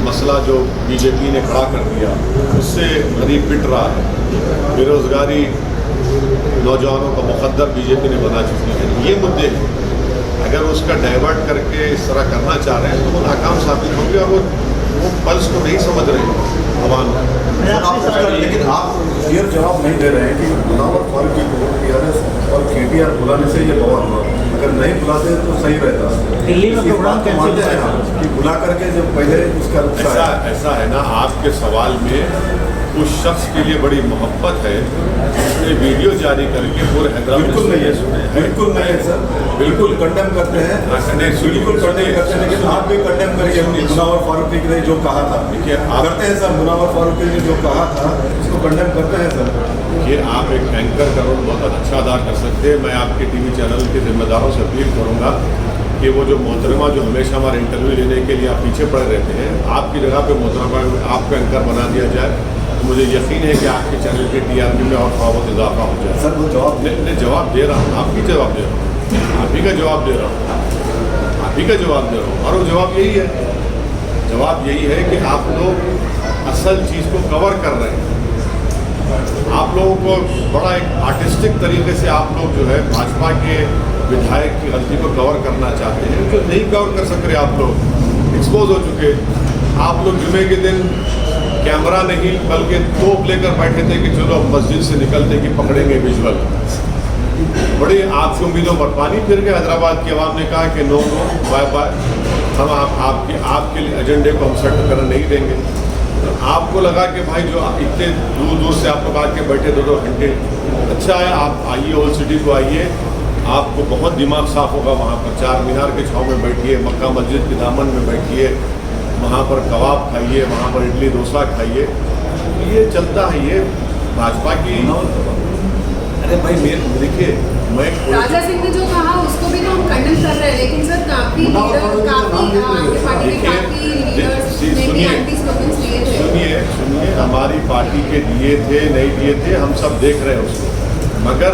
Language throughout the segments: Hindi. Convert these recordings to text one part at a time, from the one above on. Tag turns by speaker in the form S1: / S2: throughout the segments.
S1: मसला जो बीजेपी ने खड़ा कर दिया उससे गरीब पिट रहा है, बेरोज़गारी नौजवानों का मुकद्दर बीजेपी ने बना चुकी है। ये मुद्दे हैं, अगर उसका डाइवर्ट करके इस तरह करना चाह रहे हैं तो वो नाकाम साबित होंगे और वो पल्स को नहीं समझ रहे हैं अवाम।
S2: लेकिन आप क्लियर जवाब नहीं दे रहे हैं कि मुनावर फारूकी को टीआरएस और केटीआर बुलाने से ये बवाल हुआ, अगर नहीं बुलाते तो सही रहता।
S3: दिल्ली में प्रोग्राम कैंसिल
S2: है कि बुला करके जब पहले उसका
S1: ऐसा है ना, आपके सवाल में उस शख्स के लिए बड़ी मोहब्बत है जिसने वीडियो जारी करके पूरे हैदराबाद
S2: बिल्कुल नहीं है, बिल्कुल नहीं है सर, बिल्कुल कंडेम करते हैं, बिल्कुल कंडेम करते हैं। लेकिन आप भी कंडेम करिए मुनावर फारूकी ने जो कहा था, करते हैं सर, मुनावर फारूकी ने जो कहा था उसको कंडेम करते हैं सर।
S1: ये आप एक एंकर का रोल बहुत अच्छा अदा कर सकते हैं। मैं आपके टीवी चैनल के जिम्मेदारों से अपील करूँगा कि वो जो मोहतरमा जो हमेशा हमारे इंटरव्यू लेने के लिए आप पीछे पड़े रहते हैं, आपकी जगह पे मोहतरमा आपको एंकर बना दिया जाए तो मुझे यकीन है कि आपके चैनल के टीआरपी में और थोड़ा बहुत इजाफा हो जाए।
S2: सर वो जवाब
S1: जवाब दे रहा हूँ, आपकी जवाब दे रहा हूँ, आप ही का जवाब दे रहा हूँ, आप ही का जवाब दे रहा हूँ। और वो जवाब यही है, जवाब यही है कि आप लोग असल चीज़ को कवर कर रहे हैं। आप लोगों को बड़ा एक आर्टिस्टिक तरीके से आप लोग जो है भाजपा के विधायक की गलती को कवर करना चाहते हैं, जो नहीं कवर कर सक रहे। आप लोग एक्सपोज हो चुके। आप लोग जुमे के दिन कैमरा नहीं बल्कि तोप लेकर बैठे थे कि चलो मस्जिद से निकलते कि पकड़ेंगे विजुअल। बड़ी आपकी उम्मीदों पर पानी फिर गया। हैदराबाद की आवाम ने कहा कि नो नो बाय बाय, हम आपके एजेंडे को हम सेट करने नहीं देंगे। तो आपको लगा कि भाई जो इतने दूर दूर से आप लोग आके बैठे 2-2 घंटे, अच्छा है आप आइए, ओल्ड सिटी को आइए, आपको बहुत दिमाग साफ होगा। वहाँ पर चार मीनार के छाँव में बैठिए, मक्का मस्जिद के दामन में बैठिए, वहाँ पर कबाब खाइए, वहाँ पर इडली डोसा खाइए। ये चलता है, ये भाजपा की। अरे भाई देखिए, मैं
S4: राजा सिंह ने जो कहा उसको भी तो हम खंडन कर रहे हैं, लेकिन सर काफी लीडर आपकी पार्टी के काफी लीडर्स ने भी एंटी स्लोगन्स लिए थे।
S1: सुनिए, हमारी पार्टी के दिए थे नहीं दिए थे हम सब देख रहे हैं उसको, मगर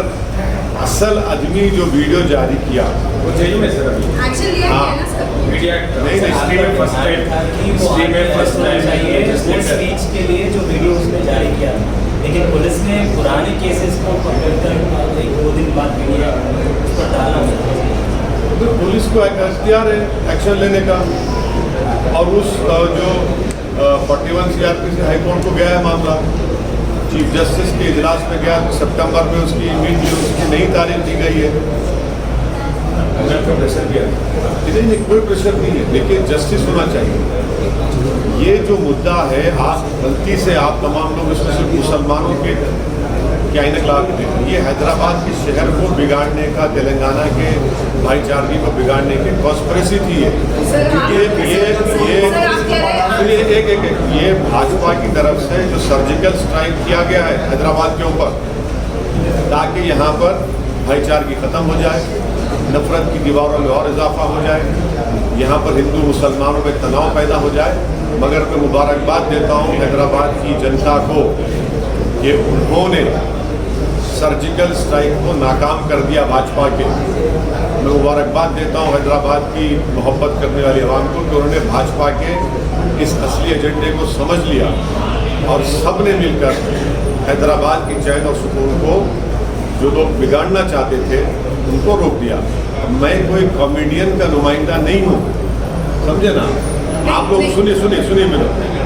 S1: असल आदमी जो वीडियो जारी किया वो जेल में सर
S4: एक्शन लिया गया ना सर।
S1: मीडिया नहीं स्ट्रीम में फर्स्ट टाइम
S5: स्पीच के लिए जो वीडियो उसने जारी किया, लेकिन पुलिस ने पुराने केसेस को पकड़कर 1-2 दिन बाद मीडिया उस पर डाला।
S1: तो पुलिस को इख्तियार है एक्शन लेने का, और उस जो 41 CRPC से हाईकोर्ट को गया है मामला, चीफ जस्टिस के इजलास में गया, तो सितंबर में उसकी उसकी नई तारीख दी गई है। प्रेशर किया नहीं, कोई प्रेशर नहीं है, लेकिन जस्टिस होना चाहिए। ये जो मुद्दा है, आप गलती से आप तमाम लोग इसमें सिर्फ मुसलमानों के क्या इन्हें ला के देते, ये हैदराबाद के शहर को बिगाड़ने का, तेलंगाना के भाईचारगी को बिगाड़ने की कॉन्स्पिरेसी थी। ये भाजपा की तरफ से जो सर्जिकल स्ट्राइक किया गया है हैदराबाद के ऊपर, ताकि यहाँ पर भाईचारगी खत्म हो जाए, नफरत की दीवारों में और इजाफा हो जाए, यहाँ पर हिंदू मुसलमानों में तनाव पैदा हो जाए। मगर मैं मुबारकबाद देता हूँ हैदराबाद की जनता को कि उन्होंने सर्जिकल स्ट्राइक को नाकाम कर दिया भाजपा के। मैं मुबारकबाद देता हूँ हैदराबाद की मोहब्बत करने वाली आवाम को कि उन्होंने भाजपा के इस असली एजेंडे को समझ लिया और सब ने मिलकर हैदराबाद की चैन और सुकून को जो लोग बिगाड़ना चाहते थे उनको रोक दिया। मैं कोई कॉमेडियन का नुमाइंदा नहीं हूँ, समझे ना आप लोग। सुनिए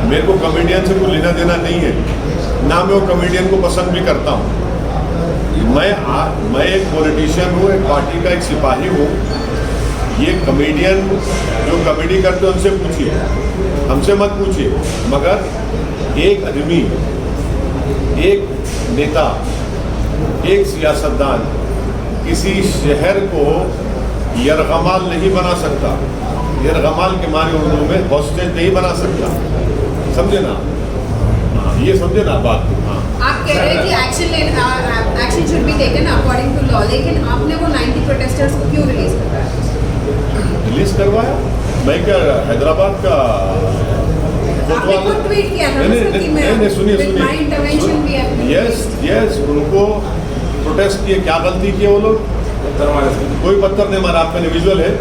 S1: मेरे को कॉमेडियन से कोई लेना देना नहीं है, ना मैं वो कॉमेडियन को पसंद भी करता हूँ। मैं एक पॉलिटिशियन हूँ, एक पार्टी का एक सिपाही हूँ। ये कॉमेडियन जो कॉमेडी करते हैं उनसे पूछिए, हमसे मत पूछिए। मगर एक आदमी, एक नेता, एक सियासतदान किसी शहर को यरगमाल नहीं बना सकता। यरगमाल के माने उर्दू में हॉस्टेज नहीं बना सकता, समझे ना? ये समझे ना बात? हाँ,
S4: आप कह रहे हैं कि action should be taken according to law, लेकिन आपने वो 90 प्रोटेस्टर्स को क्यों रिलीज करवाया?
S1: रिलीज करवाया? मैं क्या हैदराबाद का
S4: आपने खुद ट्वीट किया था
S1: नहीं, सुनिए
S4: यस
S1: उनको प्रोटेस्ट किए, क्या गलती किए वो लोग? कोई पत्थर नहीं मारा, आप मैंने विजुअल है।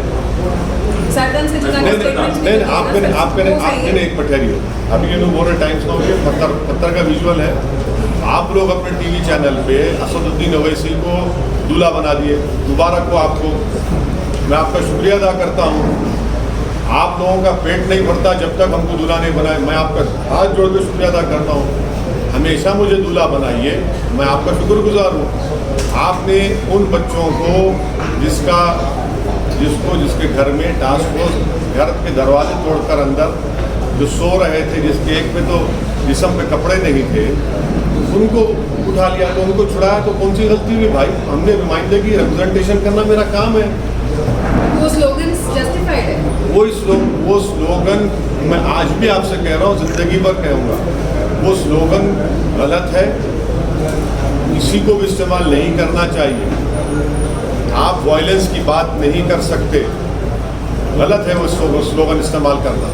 S4: सदन से जुड़ा स्टेटमेंट्स
S1: नहीं आपने एक पठहरी हो अभी ये लोग बोल रहे टाइम्स नाउ के पत्थर का विजुअल है। आप लोग अपने टीवी चैनल पे असदुद्दीन ओवैसी को दूल्हा बना दिए। मुबारक हो आपको, मैं आपका शुक्रिया अदा करता हूँ। आप लोगों का पेट नहीं भरता जब तक हमको दूल्हा नहीं बनाए। मैं आपका हाथ जोड़ के शुक्रिया अदा करता हूँ। हमेशा मुझे दूल्हा बनाइए, मैं आपका शुक्रगुजार हूँ। आपने उन बच्चों को जिसके घर में टास्क फोर्स घर के दरवाजे तोड़कर अंदर जो सो रहे थे, जिसके एक पे तो जिस्म पे कपड़े नहीं थे, उनको उठा लिया तो उनको छुड़ाया तो कौन सी गलती हुई भाई? हमने नुमाइंदे की रिप्रेजेंटेशन करना मेरा काम है।
S4: वो स्लोगन जस्टिफाइड है।
S1: वो स्लोगन मैं आज भी आपसे कह रहा हूँ, जिंदगी भर कहूँगा, वो स्लोगन गलत है, किसी को भी इस्तेमाल नहीं करना चाहिए। आप वायलेंस की बात नहीं कर सकते, गलत है वो स्लोगन इस्तेमाल करना।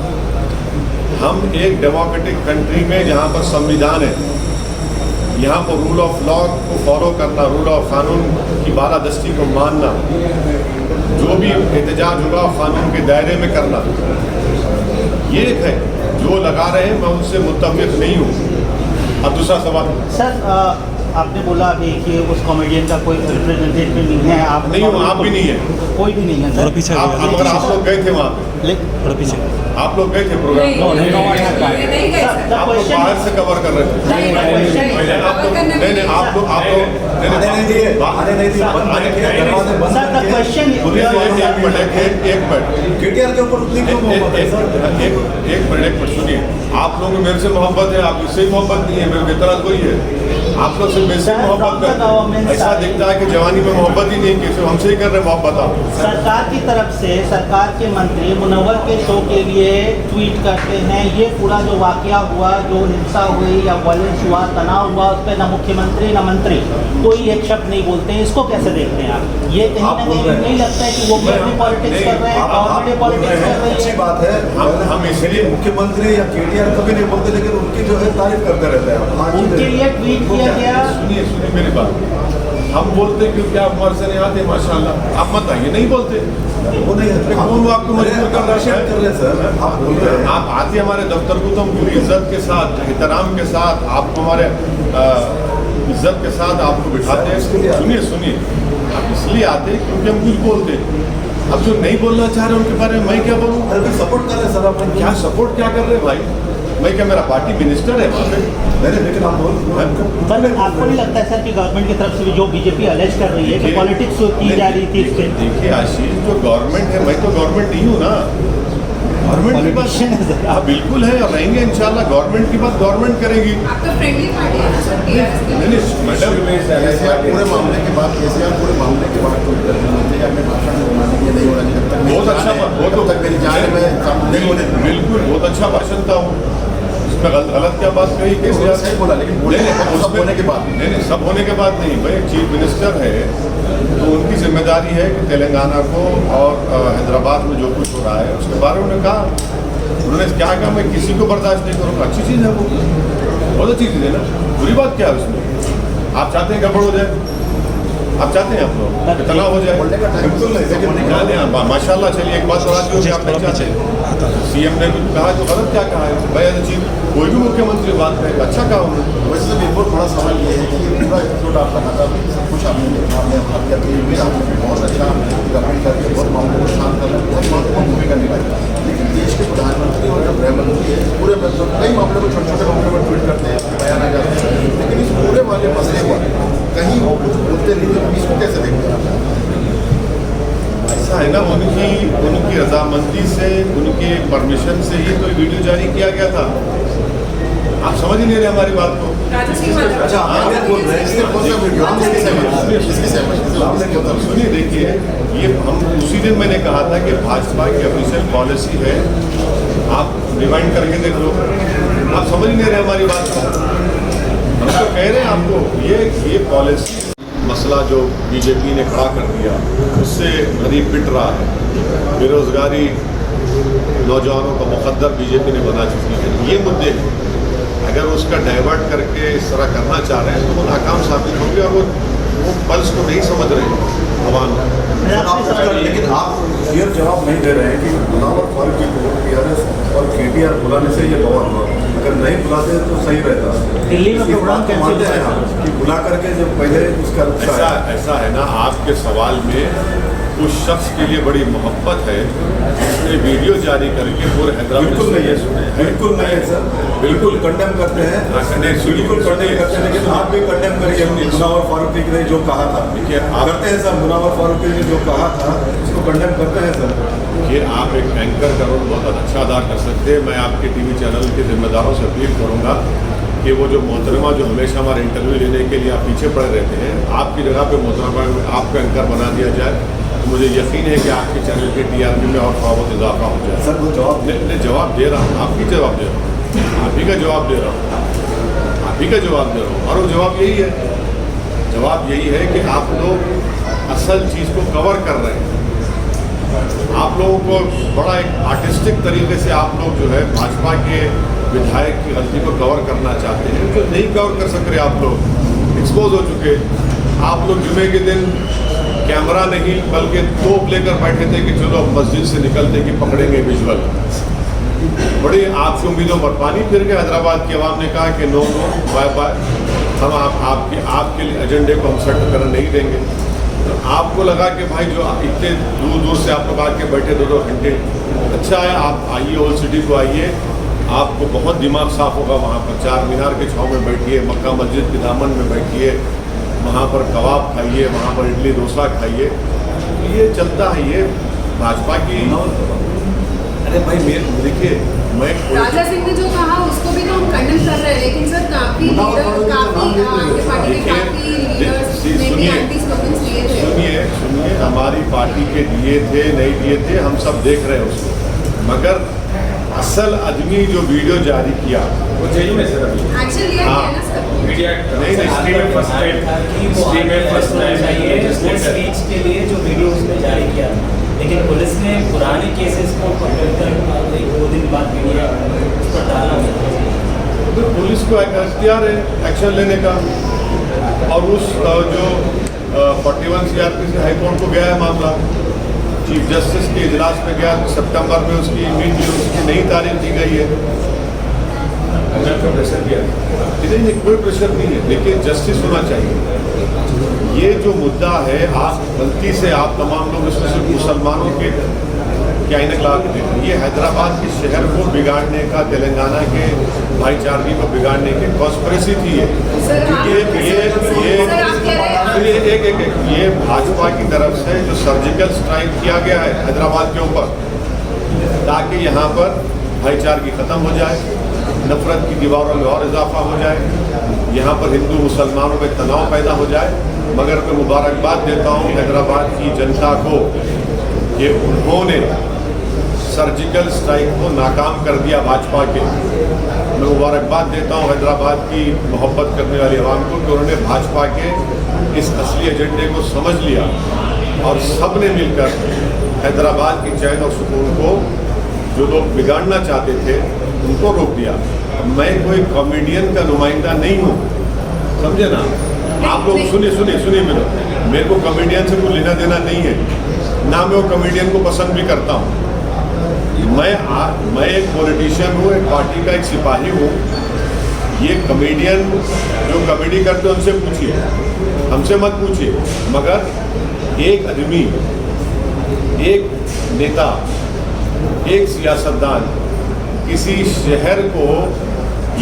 S1: हम एक डेमोक्रेटिक कंट्री में जहाँ पर संविधान है, यहाँ पर रूल ऑफ लॉ को फॉलो करना, रूल ऑफ कानून की बालादस्ती को मानना, जो भी एहतजाज होगा कानून के दायरे में करना, ये है। जो लगा रहे हैं मैं उनसे मुत्तफिक नहीं हूँ। अब दूसरा सवाल
S3: सर, आपने बोला अभी कि उस कॉमेडियन का कोई रिप्रेजेंटेटिव नहीं है, आप
S1: नहीं हूँ, आप भी नहीं है,
S3: कोई भी नहीं है सर।
S1: अगर आप लोग गए थे वहाँ पे, आप लोग गए थे प्रोग्राम,
S4: नहीं गए सर।
S1: आप लोग बाहर से कवर कर रहे थे। नहीं आप लोग एक मिनट सुनिए। आप लोगों को मेरे से मोहब्बत है, आप इससे मोहब्बत नहीं है, मेरे की तरह कोई है। आप लोग से मेरे से मोहब्बत करते, ऐसा दिखता है कि जवानी में मोहब्बत ही नहीं, किसी हमसे ही कर रहे मोहब्बत। आप
S3: सरकार की तरफ से सरकार के मंत्री मुनव्वर के शो के लिए ट्वीट करते हैं, ये पूरा जो वाकया हुआ, जो हिंसा हुई या वायलेंस हुआ, तनाव हुआ, उस पर न मुख्यमंत्री न मंत्री कोई एक शब्द नहीं बोलते हैं। इसको कैसे देखते हैं आप? ये कहीं ना कहीं नहीं लगता है कि वो पॉलिटिक्स कर रहे हैं, गवर्नमेंट पॉलिटिक्स कर रही है?
S2: अच्छी बात है।
S1: हम इसलिए
S2: मुख्यमंत्री या केटीआर कभी नहीं बोलते, लेकिन उनकी जो है तारीफ करते रहते हैं।
S3: उनके लिए ट्वीट किया गया।
S1: सुनिए मेरी बात, हम बोलते क्योंकि आप हमारे से नहीं आते माशाल्लाह, आप मत आइए, नहीं बोलते
S2: वो नहीं है,
S1: वो आपको मजबूर कर रहा है
S2: सर। आप बोल रहे हैं,
S1: आप आते हमारे दफ्तर को तो हम पूरी इज्जत के साथ, एहतराम के साथ, आपको हमारे इज्जत के साथ आपको बिठाते हैं। सुनिए आप इसलिए आते हैं क्योंकि हम कुछ बोलते हैं। अब जो नहीं बोलना चाह रहे उनके बारे में मैं क्या बोलूँ?
S2: अरे सपोर्ट कर रहे हैं सर, आप
S1: क्या सपोर्ट क्या कर रहे हैं भाई? मैं क्या, मेरा पार्टी मिनिस्टर है वहाँ पे?
S2: मैंने, लेकिन आप बोल,
S3: पर आपको नहीं लगता है सर कि गवर्नमेंट की तरफ से जो बीजेपी अलेज कर रही है कि पॉलिटिक्स की जा रही थी इस पे?
S1: देखिए आशीष, जो गवर्नमेंट है, मैं तो गवर्नमेंट नहीं हूँ ना। गवर्नमेंट की बात हाँ बिल्कुल है, और रहेंगे इंशाल्लाह। गवर्नमेंट की बात गवर्नमेंट करेगी।
S4: आप तो फ्रेंडली पार्टी है ना सर, टीआरएस की।
S1: नहीं मैडम,
S6: पूरे मामले के बाद केसीआर पूरे मामले के बाद मंत्री अपने भाषण में बोला कि ये नहीं होना चाहिए, जब तक
S1: बहुत अच्छा, बहुत
S6: तक मेरी जान में नहीं होने दूंगा।
S1: बिल्कुल बहुत अच्छा भाषण था वो। इसमें गलत क्या बात कही?
S6: केसीआर सही बोला, लेकिन बोले सब होने के बाद
S1: नहीं, सब होने के बाद नहीं भाई। चीफ मिनिस्टर है तो उनकी जिम्मेदारी है कि तेलंगाना को और हैदराबाद में जो कुछ हो रहा है उसके बारे में उन्होंने कहा। उन्होंने क्या कहा, मैं किसी को बर्दाश्त नहीं करूँगा। अच्छी चीज़ है वो, बहुत अच्छी चीज़ है ना, बुरी बात क्या है उसमें? आप चाहते हैं गड़बड़ हो जाए? आप चाहते हैं आप लोग इतना हो जाए?
S2: बिल्कुल नहीं, लेकिन
S1: माशाल्लाह। चलिए एक बात और आज होगी, आप नहीं चाहते। सीएम ने भी कहा जो गलत क्या कहा है भाई, चीज कोई भी मुख्यमंत्री बात करेगा, अच्छा कहा उन्होंने।
S6: वैसे तो एक बहुत बड़ा सवाल ये है कि ये पूरा एपिसोड आप लगा था, सब कुछ आपने देखा, आपने आपने बहुत अच्छा गवर्नमेंट करके बहुत मामलों को शांत करने में बहुत महत्वपूर्ण भूमिका निभाई। लेकिन देश के प्रधानमंत्री और जो गृह मंत्री है पूरे कई मामलों में छोटे छोटे मामलों में ट्वीट करते हैं, बयान आ जाते हैं, लेकिन इस पूरे वाले मसले पर कहीं वो कुछ बोलते नहीं थे। इसको कैसे देखते हैं आप?
S1: ऐसा है ना, उनकी रजामंदी से, उनके परमिशन से ही तो वीडियो जारी किया गया था। आप समझ ही नहीं रहे हमारी बात को।
S6: अच्छा आप बोल रहे हैं, इससे कौन सा वीडियो हम इसकी सहमति?
S1: सुनिए देखिए, ये हम उसी दिन मैंने कहा था कि भाजपा की ऑफिशियल पॉलिसी है, आप रिवाइंड करके देख लो। आप समझ ही नहीं रहे हमारी बात को। हम तो कह रहे हैं आपको, ये पॉलिसी मसला जो बीजेपी ने खड़ा कर दिया उससे गरीब पिट रहा है, बेरोजगारी नौजवानों का मुकद्दर बीजेपी ने बना चुकी है। ये मुद्दे हैं, अगर उसका डाइवर्ट करके इस तरह करना चाह रहे हैं तो वो नाकाम साबित होंगे, और वो पल्स को नहीं समझ रहे हैं। आवाम है।
S2: सर, आप कुछ कर, लेकिन आप क्लियर जवाब नहीं दे रहे हैं कि मुनव्वर फारूकी को टीआरएस और केटीआर बुलाने से ये बवाल हुआ। अगर नहीं बुलाते तो सही रहता।
S3: दिल्ली में
S2: इस
S3: प्रोग्राम
S2: बात को
S3: कैंसिल
S2: मानते हैं
S3: हुआ
S2: आप कि बुला करके जब पहले उसका
S1: ऐसा है ना, आपके सवाल में उस शख्स के लिए बड़ी मोहब्बत है जिसने वीडियो जारी करके पूरे हैदराबाद
S2: बिल्कुल नहीं है,
S1: सुने हैं।
S2: बिल्कुल नहीं है सर, बिल्कुल कंडेम करते हैं, बिल्कुल कंडेम करते हैं। लेकिन आप भी कंडेम करिए मुनव्वर फारूकी ने जो कहा था।
S1: देखिए,
S2: करते हैं सर, मुनव्वर फारूकी ने जो कहा था उसको कंडेम करते हैं सर।
S1: ये आप एक एंकर का रोल बहुत अच्छा अदा कर सकते हैं। मैं आपके टीवी चैनल के जिम्मेदारों से अपील करूंगा कि वो जो मोहतरमा जो हमेशा हमारे इंटरव्यू लेने के लिए आप पीछे पड़े रहते हैं, आपकी जगह पे मोहतरमा आपको एंकर बना दिया जाए तो मुझे यकीन है कि आपके चैनल के टीआरपी में और थोड़ा बहुत इजाफा हो जाए।
S2: सर वो जवाब
S1: मैं जवाब दे रहा हूँ, आपकी जवाब दे रहा हूँ, आप ही का जवाब दे रहा हूँ, आप ही का जवाब दे रहा हूँ। और वो जवाब यही है, जवाब यही है कि आप लोग असल चीज़ को कवर कर रहे हैं। आप लोगों को बड़ा एक आर्टिस्टिक तरीके से आप लोग जो है भाजपा के विधायक की गलती को कवर करना चाहते हैं, जो नहीं कवर कर सक रहे। आप लोग एक्सपोज हो चुके। आप लोग जुमे के दिन कैमरा नहीं बल्कि तोप लेकर बैठे थे कि चलो मस्जिद से निकलते कि पकड़ेंगे विजुअल। बड़ी आपकी उम्मीदों पर पानी फिर गया। हैदराबाद की आवाम ने कहा कि नो नो बाय बाय, हम आपके एजेंडे को हम सेट करने नहीं देंगे। तो आपको लगा कि भाई जो इतने दूर दूर से आप लोग आके बैठे 2-2 घंटे, अच्छा है आप आइए, ओल्ड सिटी को आइए, आपको बहुत दिमाग साफ होगा। वहाँ पर चार मीनार के छाँव में बैठिए, मक्का मस्जिद के दामन में बैठिए, वहाँ पर कबाब खाइए, वहाँ पर इडली डोसा खाइए। ये चलता है, ये भाजपा की। अरे भाई मेरे देखिए, मैं
S4: राजा सिंह ने जो कहा उसको भी तो हम खंडन कर रहे हैं, लेकिन सर काफी लीडर आगे पार्टी के काफी लीडर्स ने भी एंटी स्लोगन्स लिए थे।
S1: सुनिए, हमारी पार्टी के दिए थे नहीं दिए थे हम सब देख रहे हैं उसको, मगर असल आदमी जो वीडियो जारी किया वो जेल में सर अभी
S4: एक्शन लिया गया ना सर।
S1: मीडिया नहीं हिस्ट्री में फर्स्ट टाइम
S5: स्पीच के लिए जो वीडियो उसने जारी किया, लेकिन पुलिस ने पुराने केसेस को पकड़कर 1-2 दिन बाद मीडिया उस पर डाला।
S1: तो पुलिस को इख्तियार है एक्शन लेने का। और उस जो 41 CRPC हाईकोर्ट को गया है मामला, चीफ जस्टिस के इजलास में गया, सितंबर में उसकी उसकी नई तारीख दी गई है। प्रेशर किया नहीं, कोई प्रेशर नहीं है, लेकिन जस्टिस होना चाहिए। ये जो मुद्दा है, आप गलती से आप तमाम लोग इसमें सिर्फ मुसलमानों के क्या इन्हें ला के देखें, ये हैदराबाद के शहर को बिगाड़ने का, तेलंगाना के भाईचारगी को बिगाड़ने की कॉन्स्पिरेसी थी। ये भाजपा की तरफ से जो सर्जिकल स्ट्राइक किया गया है हैदराबाद के ऊपर, ताकि यहाँ पर भाईचारगी खत्म हो जाए, नफरत की दीवारों में और इजाफा हो जाए, यहाँ पर हिंदू मुसलमानों में तनाव पैदा हो जाए। मगर मैं मुबारकबाद देता हूँ हैदराबाद की जनता को कि उन्होंने सर्जिकल स्ट्राइक को नाकाम कर दिया भाजपा के। मैं मुबारकबाद देता हूँ हैदराबाद की मोहब्बत करने वाली आवाम को कि उन्होंने भाजपा के इस असली एजेंडे को समझ लिया और सब ने मिलकर हैदराबाद की चैन और सुकून को जो लोग बिगाड़ना चाहते थे उनको रोक दिया। मैं कोई कॉमेडियन का नुमाइंदा नहीं हूँ, समझे ना आप लोग। सुनिए मेरे को कॉमेडियन से कोई लेना देना नहीं है, ना मैं वो कॉमेडियन को पसंद भी करता हूँ। मैं एक पॉलिटिशियन हूँ, एक पार्टी का एक सिपाही हूँ। ये कॉमेडियन जो कॉमेडी करते हैं उनसे पूछिए, हमसे मत पूछिए। मगर एक आदमी, एक नेता, एक सियासतदान किसी शहर को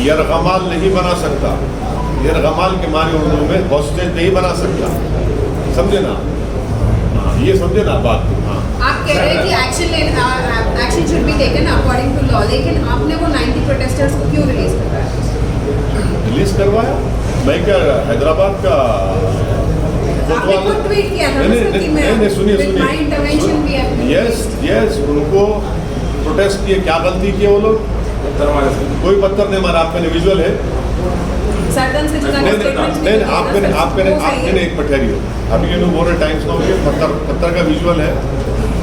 S1: यरगमाल नहीं बना सकता, यरगमाल के माने उर्दू में हॉस्टेज नहीं बना सकता, समझे ना? ये समझे ना बात? हाँ,
S4: आप कह रहे हैं कि action should be taken according to law, लेकिन आपने वो 90 प्रोटेस्टर्स को क्यों रिलीज करवाया?
S1: रिलीज करवाया? मैं क्या हैदराबाद का
S4: आपने खुद ट्वीट किया था ना कि मैं
S1: सुनिए
S4: माय इंटरवेंशन भी है।
S1: यस उनको प्रोटेस्ट किए, क्या गलती किए वो लोग? कोई पत्थर नहीं मारा। आपका विजुअल है?
S4: सरदन से जुड़ा स्टेटमेंट्स भी
S1: नहीं, आपने एक पठहरी हो अभी ये लोग बोल टाइम्स नाउ के पत्थर का विजुअल है।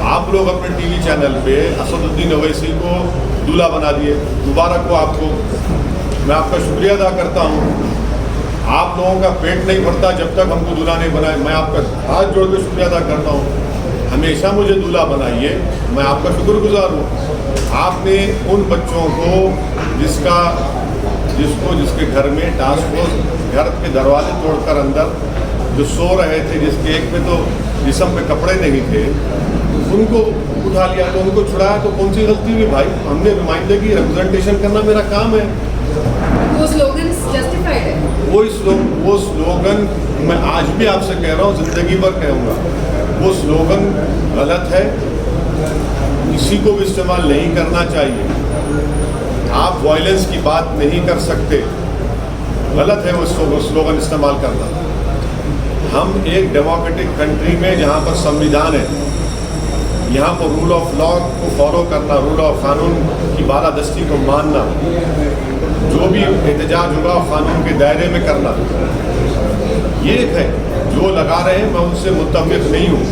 S1: आप लोग अपने टीवी चैनल पे असदुद्दीन ओवैसी को दूल्हा बना दिए। मुबारक हो आपको, मैं आपका शुक्रिया अदा करता हूँ। आप लोगों का पेट नहीं भरता जब तक हमको दूल्हा नहीं बनाए। मैं आपका हाथ जोड़ के शुक्रिया अदा करता हूँ, हमेशा मुझे दूल्हा बनाइए, मैं आपका शुक्रगुजार हूँ। आपने उन बच्चों को जिसके घर में टास्क फोर्स घर के दरवाजे तोड़कर अंदर जो सो रहे थे, जिसके एक पे तो जिस्म पे कपड़े नहीं थे, उनको उठा लिया, तो उनको छुड़ाया, तो कौन सी गलती हुई भाई? हमने नुमाइंदगी रिप्रेजेंटेशन करना मेरा काम है।
S4: वो स्लोगन्स जस्टिफाइड है।
S1: वो स्लोगन मैं आज भी आपसे कह रहा हूँ, जिंदगी भर कहूँगा, वो स्लोगन गलत है, किसी को भी इस्तेमाल नहीं करना चाहिए। आप वायलेंस की बात नहीं कर सकते, गलत है वो स्लोगन इस्तेमाल करना। हम एक डेमोक्रेटिक कंट्री में जहाँ पर संविधान है, यहाँ पर रूल ऑफ लॉ को फॉलो करना, रूल ऑफ कानून की बालादस्ती को मानना, जो भी एहतजाज होगा कानून के दायरे में करना, ये एक है। जो लगा रहे हैं मैं उनसे मुत्तफिक नहीं हूँ।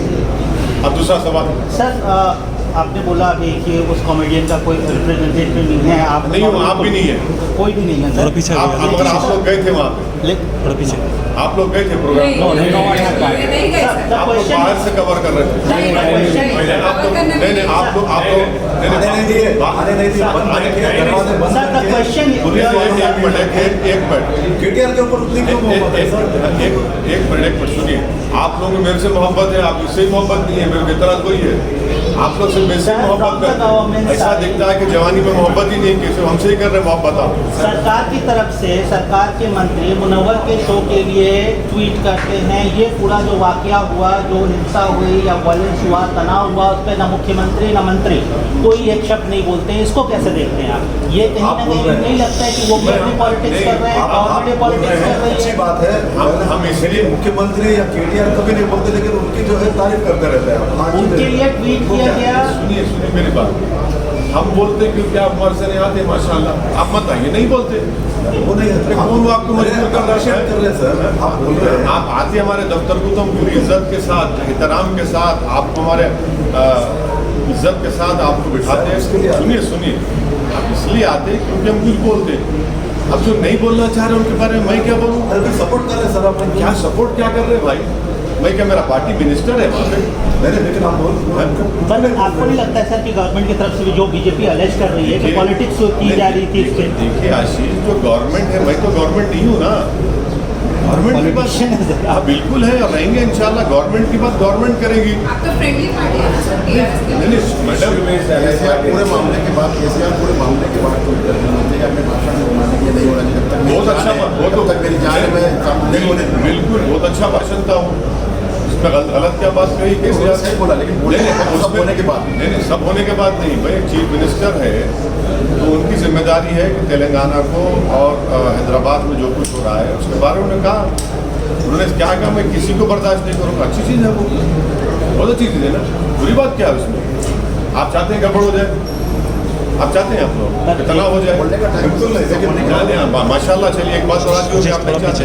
S1: अब दूसरा सवाल
S3: सर, आपने बोला अभी कि उस कॉमेडियन का कोई रिप्रेजेंटेटिव नहीं है, आप
S1: नहीं हूँ, आप भी नहीं है,
S3: कोई भी नहीं है सर।
S1: मगर आप लोग गए थे वहाँ पे,
S3: थोड़ा पीछे
S1: आप लोग गए थे प्रोग्राम,
S4: नहीं गए सर।
S1: आप लोग बाहर से कवर कर रहे थे।
S4: नहीं,
S1: आप लोग नहीं, आप लोग
S2: आने नहीं दिए, आने नहीं दिए, बंद नहीं किया, दरवाजे बंद
S3: सर, the question is-
S1: एक मिनट
S2: केटीआर के ऊपर उतनी क्यों मोहब्बत है सर?
S1: एक मिनट सुनिए। आप लोगों को मेरे से मोहब्बत है, आप इससे मोहब्बत नहीं है, मेरे को इतना कोई है। आप लोग से मेरे से मोहब्बत करते, ऐसा दिखता है कि जवानी में मोहब्बत ही नहीं, किसी हमसे ही कर रहे मोहब्बत। आप
S3: सरकार की तरफ से सरकार के मंत्री मुनव्वर के शो के लिए ट्वीट करते हैं, ये पूरा जो वाकया हुआ, जो हिंसा हुई या वायलेंस हुआ, तनाव हुआ, उस पर न मुख्यमंत्री न मंत्री कोई एक शब्द नहीं बोलते हैं। इसको कैसे देखते हैं आप? ये कहीं ना कहीं नहीं लगता है कि वो भी पॉलिटिक्स कर रहे हैं, गवर्नमेंट पॉलिटिक्स कर रही
S2: अच्छी
S3: है?
S2: बात है।
S1: हम
S2: इसलिए मुख्यमंत्री या केटीआर कभी नहीं बोलते, लेकिन उनकी जो है तारीफ करते रहते हैं।
S3: उनके लिए ट्वीट किया गया।
S1: सुनिए मेरी बात, हम बोलते क्योंकि आप हमारे से नहीं आते, माशाल्लाह। आप मत आइए, नहीं बोलते,
S2: वो नहीं है,
S1: कौन वो आपको मजबूर कर रहा है?
S2: कर रहे हैं सर, आप बोल रहे हैं।
S1: आप आते हमारे दफ्तर को तो हम पूरी इज्जत के साथ, एहतराम के साथ, आपको हमारे इज्जत के साथ आपको बिठाते हैं। सुनिए, आप इसलिए आते क्योंकि हम कुछ बोलते हैं। अब जो नहीं बोलना चाह रहे उनके बारे में मैं क्या बोलूँ?
S2: अरे सपोर्ट कर रहे हैं सर, आप
S1: क्या सपोर्ट क्या कर रहे हैं भाई? मैं क्या, मेरा पार्टी मिनिस्टर है वहाँ पे?
S2: मैंने, लेकिन आप बोल
S3: पर आपको नहीं लगता है सर कि गवर्नमेंट की तरफ से भी जो बीजेपी अलेज कर रही है कि पॉलिटिक्स की जा रही थी इसके?
S1: देखिए आशीष, जो गवर्नमेंट है, मैं तो गवर्नमेंट नहीं हूँ ना। गवर्नमेंट की बात हाँ बिल्कुल है, और रहेंगे इंशाल्लाह। गवर्नमेंट की बात गवर्नमेंट करेगी।
S4: आप तो फ्रेंडली पार्टी है ना सर, टीआरएस के।
S1: नहीं मैडम,
S6: केसीआर पूरे मामले के बाद ट्वीट करते हैं, अपने भाषण में बोलने के लिए नहीं होना चाहिए जब तक
S1: बहुत अच्छा, वो तो
S6: तक मेरी जान में नहीं होने दूंगा।
S1: बिल्कुल बहुत अच्छा भाषण था वो। इसमें गलत क्या बात कही?
S6: केसीआर सही बोला, लेकिन सब होने के बाद
S1: नहीं, सब होने के बाद नहीं भाई। चीफ मिनिस्टर है तो उनकी जिम्मेदारी है कि तेलंगाना को और हैदराबाद में जो कुछ हो रहा है उसके बारे में उन्होंने कहा। उन्होंने क्या कहा, मैं किसी को बर्दाश्त नहीं करूँगा। अच्छी चीज़ है वो, बहुत अच्छी चीज़ है ना, बुरी बात क्या है उसमें? आप चाहते हैं गड़बड़ हो जाए? आप चाहते हैं आप लोग इतना हो जाए?
S6: बोलने का टाइम
S2: बिल्कुल नहीं, लेकिन
S1: माशाल्लाह। चलिए एक बात और आज होगी, आप नहीं चाहते।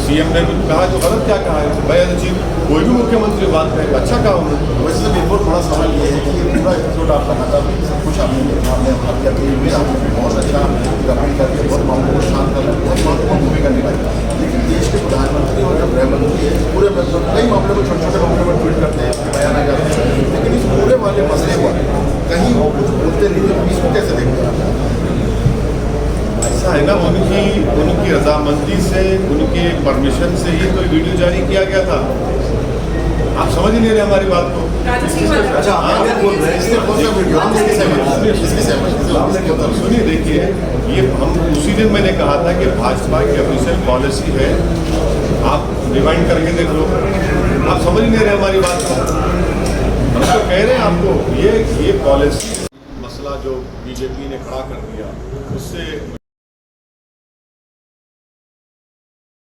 S1: सीएम ने कुछ कहा तो गलत क्या कहा है भाई? चीज कोई भी मुख्यमंत्री बात करेगा, अच्छा कहा उन्होंने।
S6: वैसे एक बहुत बड़ा सवाल ये है कि ये पूरा एपिसोड आपका था, सब कुछ आपने देखा, आपने हत्या की हुई, आपने बहुत अच्छा कमेंट करके बहुत मामलों को शांत करना, बहुत महत्वपूर्ण भूमिका निभाई। लेकिन देश के प्रधानमंत्री और जो गृह मंत्री है, पूरे कई मामलों को छोटे छोटे मामलों में ट्वीट करते हैं, बयान करते हैं, लेकिन इस पूरे वाले मसले पर कहीं वो कुछ बोलते नहीं है। इसको कैसे देखते हैं?
S1: ऐसा है ना, उनकी रजामंदी से, उनके परमिशन से ही तो वीडियो जारी किया गया था। आप समझ ही नहीं रहे हमारी बात को।
S2: अच्छा आप क्या बोल रहे हैं?
S6: इसने कौन सा वीडियो इसकी सहमति
S1: सुनिए, देखिए, ये हम उसी दिन मैंने कहा था कि भाजपा की ऑफिशियल पॉलिसी है, आप रिवाइंड करके देख लो। आप समझ ही नहीं रहे हमारी बात को। हम तो कह रहे हैं आपको, ये पॉलिसी मसला जो बीजेपी ने खड़ा कर दिया उससे